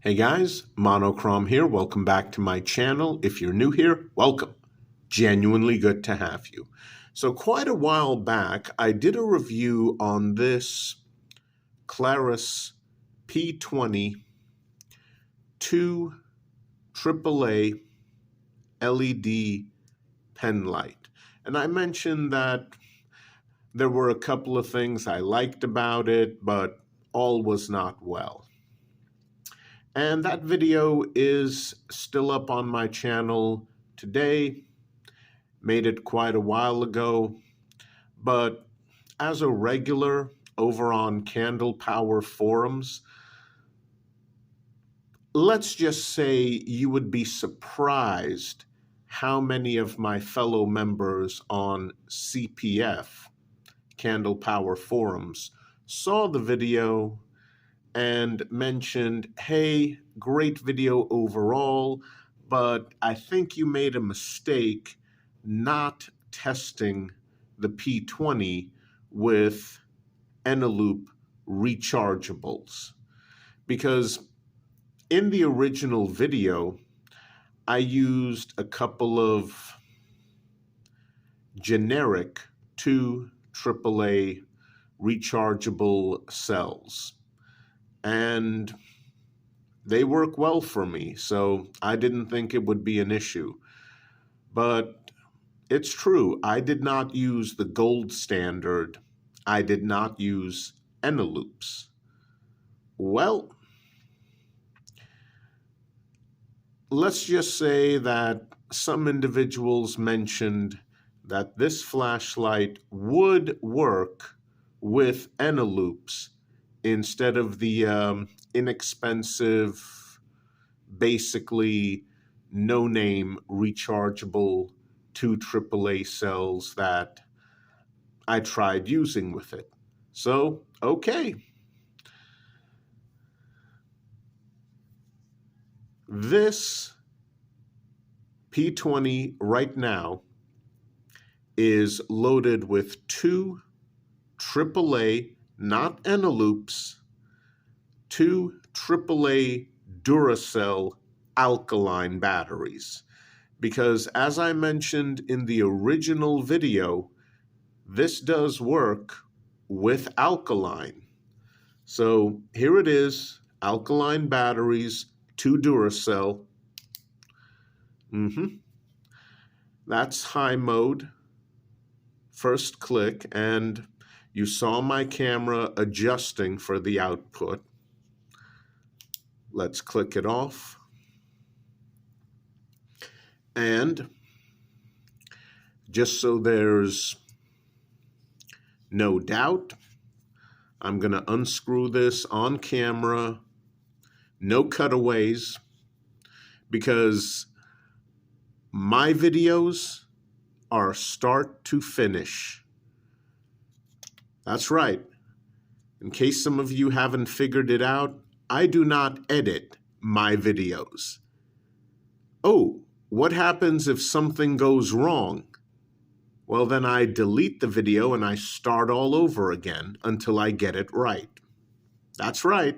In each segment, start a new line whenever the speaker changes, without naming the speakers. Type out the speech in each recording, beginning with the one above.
Hey guys, Monochrome here. Welcome back to my channel. If you're new here, welcome. Genuinely good to have you. So quite a while back, I did a review on this Klarus P20 2 AAA LED pen light. And I mentioned that there were a couple of things I liked about it, but all was not well. And that video is still up on my channel today. Made it quite a while ago. But as a regular over on Candle Power forums, let's just say you would be surprised how many of my fellow members on CPF, Candle Power forums, saw the video and mentioned, hey, great video overall, but I think you made a mistake not testing the P20 with Eneloop rechargeables. Because in the original video, I used a couple of generic 2 AAA rechargeable cells. And they work well for me, so I didn't think it would be an issue. But it's true, I did not use the gold standard. I did not use Eneloops. Well, let's just say that some individuals mentioned that this flashlight would work with Eneloops instead of the inexpensive, basically no-name rechargeable 2 AAA cells that I tried using with it. So, okay. This P20 right now is loaded with 2 AAA, not Eneloops, 2 AAA Duracell alkaline batteries. Because as I mentioned in the original video, this does work with alkaline. So here it is, alkaline batteries, 2 Duracell. That's high mode. First click, and you saw my camera adjusting for the output. Let's click it off. And just so there's no doubt, I'm going to unscrew this on camera. No cutaways, because my videos are start to finish. That's right. In case some of you haven't figured it out, I do not edit my videos. Oh, what happens if something goes wrong? Well, then I delete the video and I start all over again until I get it right. That's right.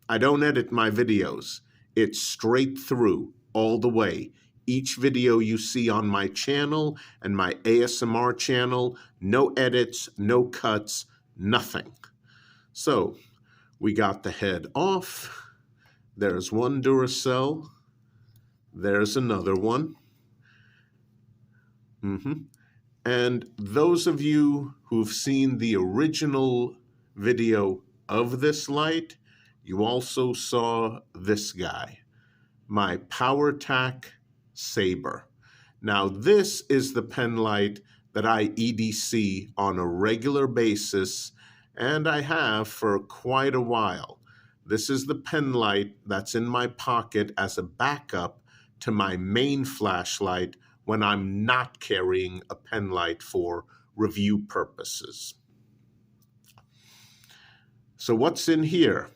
I don't edit my videos. It's straight through, all the way. Each video you see on my channel and my ASMR channel, no edits, no cuts, nothing. So, we got the head off. There's one Duracell. There's another one. And those of you who've seen the original video of this light, you also saw this guy, my PowerTac Saber. Now, this is the pen light that I EDC on a regular basis, and I have for quite a while. This is the pen light that's in my pocket as a backup to my main flashlight when I'm not carrying a pen light for review purposes. So what's in here?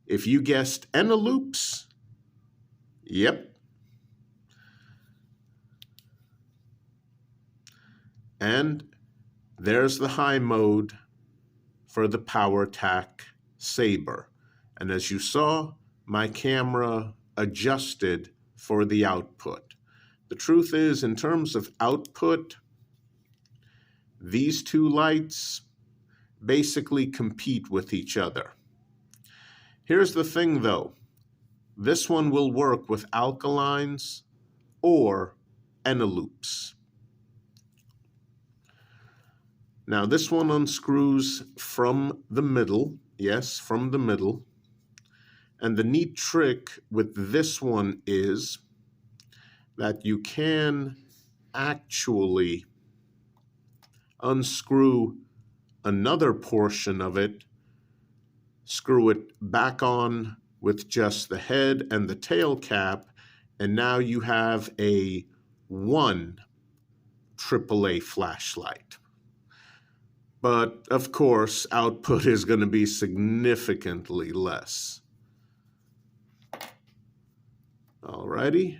If you guessed Eneloops, yep. And there's the high mode for the PowerTac Saber. And as you saw, my camera adjusted for the output. The truth is, in terms of output, these two lights basically compete with each other. Here's the thing though, this one will work with alkalines or eneloops. Now this one unscrews from the middle, yes, from the middle. And the neat trick with this one is that you can actually unscrew another portion of it, screw it back on with just the head and the tail cap, and now you have a 1 AAA flashlight. But of course, output is going to be significantly less. Alrighty.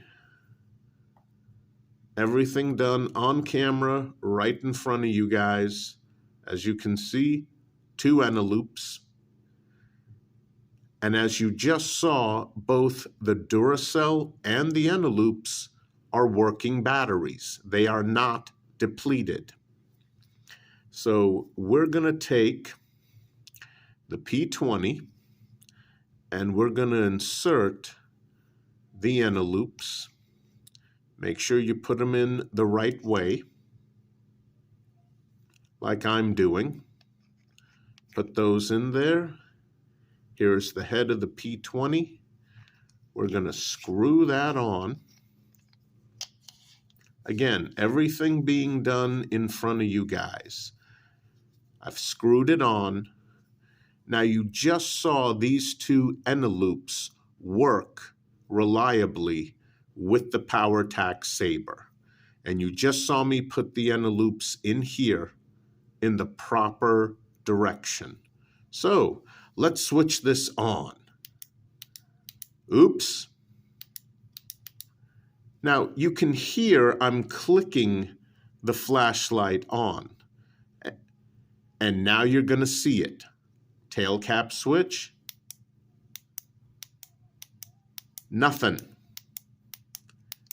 Everything done on camera right in front of you guys. As you can see, 2 eneloops. And as you just saw, both the Duracell and the eneloops are working batteries. They are not depleted. So we're going to take the P20 and we're going to insert the eneloops. Make sure you put them in the right way, like I'm doing. Put those in there. Here's the head of the P20. We're going to screw that on. Again, everything being done in front of you guys. I've screwed it on. Now you just saw these 2 eneloops work reliably with the PowerTac Saber. And you just saw me put the eneloops in here in the proper direction. So let's switch this on. Oops. Now you can hear I'm clicking the flashlight on. And now you're going to see it. Tail cap switch. Nothing.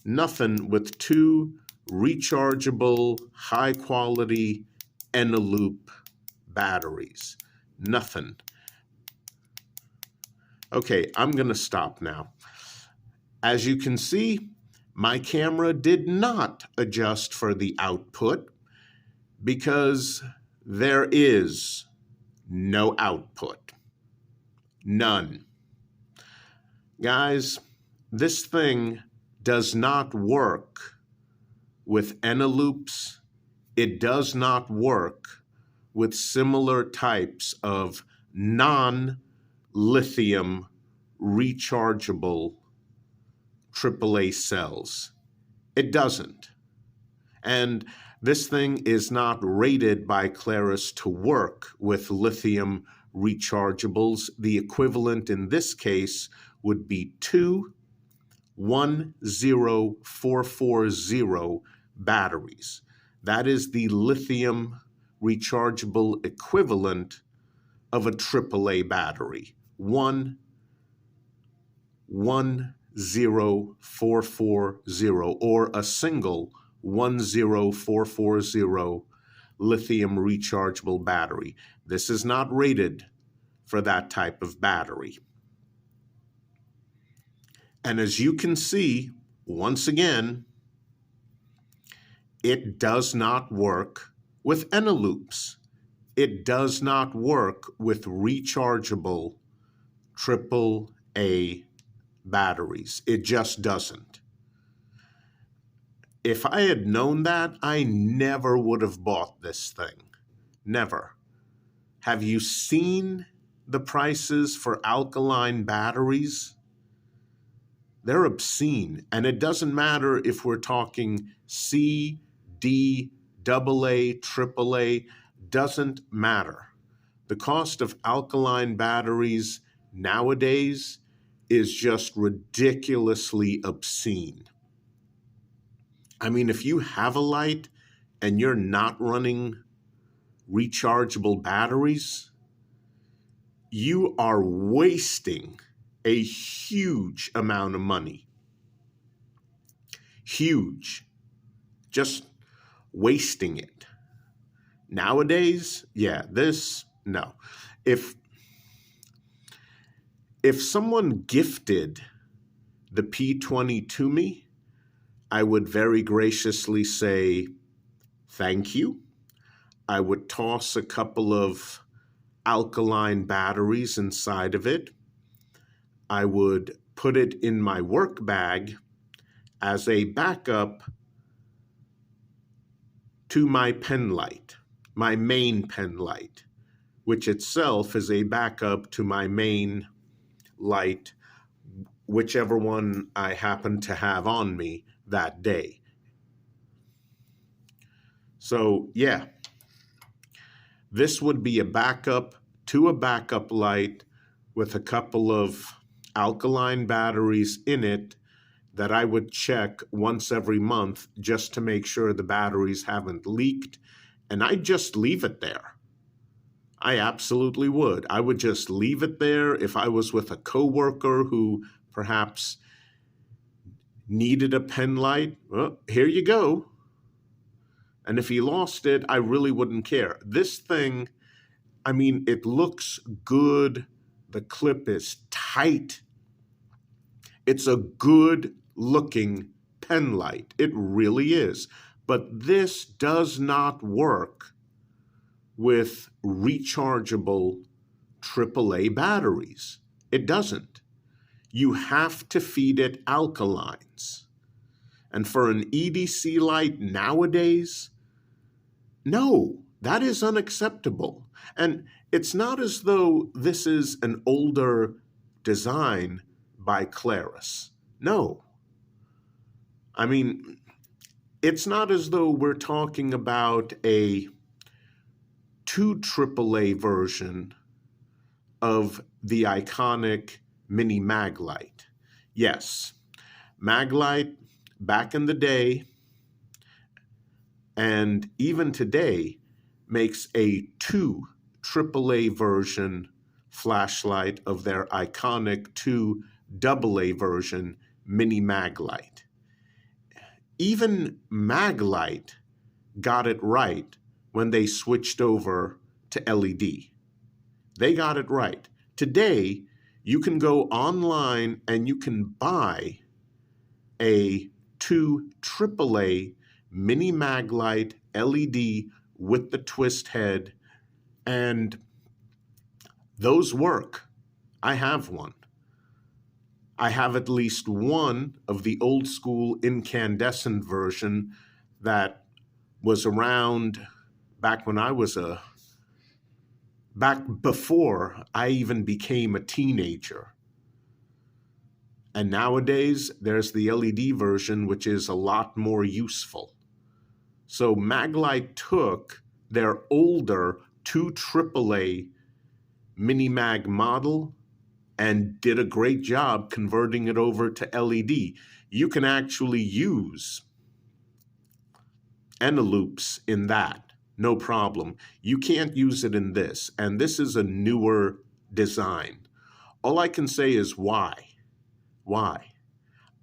Nothing with 2 rechargeable, high-quality eneloop batteries. Nothing. Okay, I'm going to stop now. As you can see, my camera did not adjust for the output because there is no output. None. Guys, this thing does not work with eneloops. It does not work with similar types of non-lithium rechargeable AAA cells. It doesn't. And this thing is not rated by Klarus to work with lithium rechargeables. The equivalent in this case would be 2 10440 batteries. That is the lithium rechargeable equivalent of a AAA battery. 10440 or a single 10440 lithium rechargeable battery. This is not rated for that type of battery. And as you can see, once again, it does not work with eneloops. It does not work with rechargeable AAA batteries. It just doesn't. If I had known that, I never would have bought this thing. Never. Have you seen the prices for alkaline batteries? They're obscene. And it doesn't matter if we're talking C, D, AA, AAA, doesn't matter. The cost of alkaline batteries nowadays is just ridiculously obscene. I mean, if you have a light and you're not running rechargeable batteries, you are wasting a huge amount of money. Huge. Just wasting it. Nowadays, yeah, no. If someone gifted the P20 to me, I would very graciously say, thank you. I would toss a couple of alkaline batteries inside of it. I would put it in my work bag as a backup to my pen light, my main pen light, which itself is a backup to my main light, whichever one I happen to have on me that day. So yeah, this would be a backup to a backup light with a couple of alkaline batteries in it that I would check once every month just to make sure the batteries haven't leaked. And I'd just leave it there. I absolutely would. I would just leave it there. If I was with a coworker who perhaps needed a pen light, well, here you go. And if he lost it, I really wouldn't care. This thing, I mean, it looks good. The clip is tight. It's a good looking pen light. It really is. But this does not work with rechargeable AAA batteries. It doesn't. You have to feed it alkalines. And for an EDC light nowadays, no, that is unacceptable. And it's not as though this is an older design by Klarus. No. I mean, it's not as though we're talking about a 2 AAA version of the iconic mini mag light. Yes, mag light back in the day and even today makes a 2 AAA version flashlight of their iconic 2 AA version mini mag light. Even Maglite got it right when they switched over to LED. They got it right. Today, you can go online and you can buy a 2 AAA mini Maglite LED with the twist head, and those work. I have one. I have at least one of the old school incandescent version that was around back when I was back before I even became a teenager. And nowadays, there's the LED version, which is a lot more useful. So Maglite took their older 2 AAA mini mag model and did a great job converting it over to LED. You can actually use envelopes in that, no problem. You can't use it in this, and this is a newer design. All I can say is why? Why?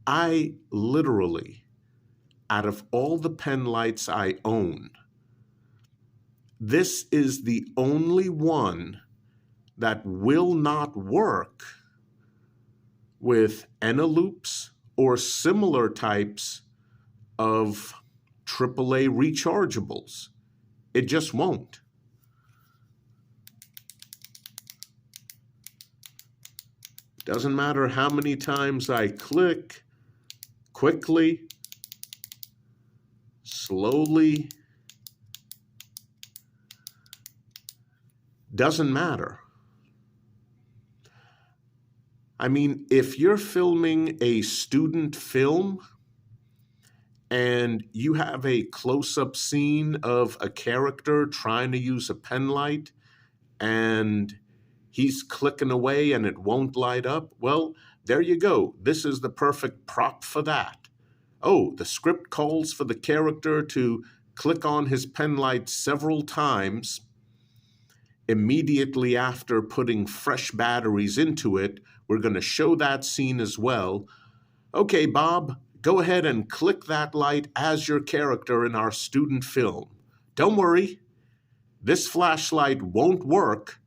I literally, out of all the pen lights I own, this is the only one that will not work with envelopes or similar types of AAA rechargeables. It just won't. Doesn't matter how many times I click, quickly, slowly, doesn't matter. I mean, if you're filming a student film and you have a close-up scene of a character trying to use a pen light and he's clicking away and it won't light up, well, there you go. This is the perfect prop for that. Oh, the script calls for the character to click on his pen light several times immediately after putting fresh batteries into it We're going to show that scene as well. Okay, Bob, go ahead and click that light as your character in our student film. Don't worry, this flashlight won't work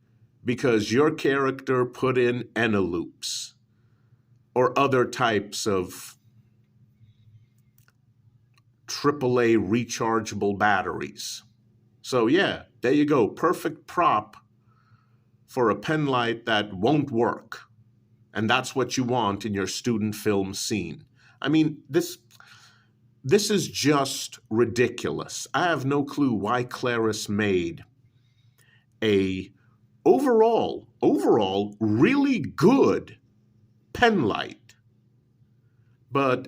because your character put in envelopes or other types of AAA rechargeable batteries. So yeah, there you go. Perfect prop for a pen light that won't work. And that's what you want in your student film scene. I mean, this is just ridiculous. I have no clue why Klarus made a overall really good pen light. But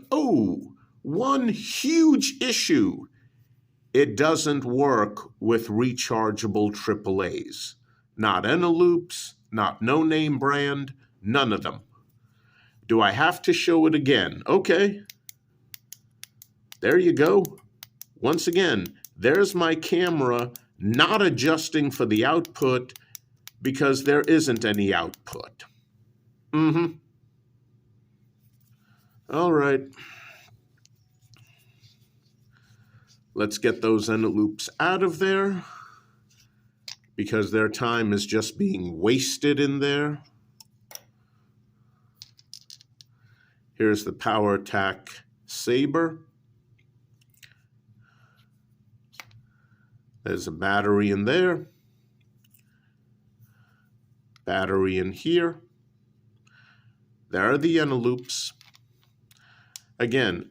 one huge issue. It doesn't work with rechargeable AAAs. Not Eneloops, not no-name brand, none of them. Do I have to show it again? Okay. There you go. Once again, there's my camera not adjusting for the output because there isn't any output. All right. Let's get those envelopes out of there because their time is just being wasted in there. Here's the PowerTac Saber. There's a battery in there. Battery in here. There are the envelopes. Again,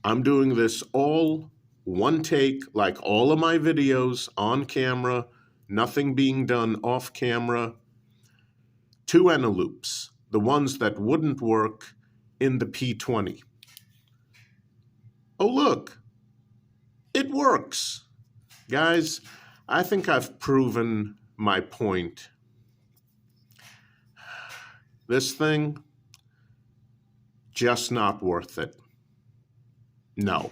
I'm doing this all one take, like all of my videos, on camera, nothing being done off camera. 2 envelopes, the ones that wouldn't work in the P20. Oh, look, it works. Guys, I think I've proven my point. This thing, just not worth it. No.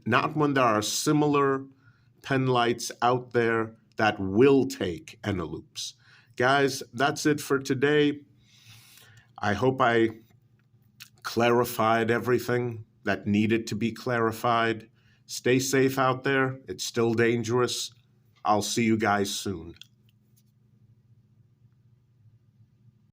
Not when there are similar pen lights out there that will take envelopes. Guys, that's it for today. I hope I clarified everything that needed to be clarified. Stay safe out there. It's still dangerous. I'll see you guys soon.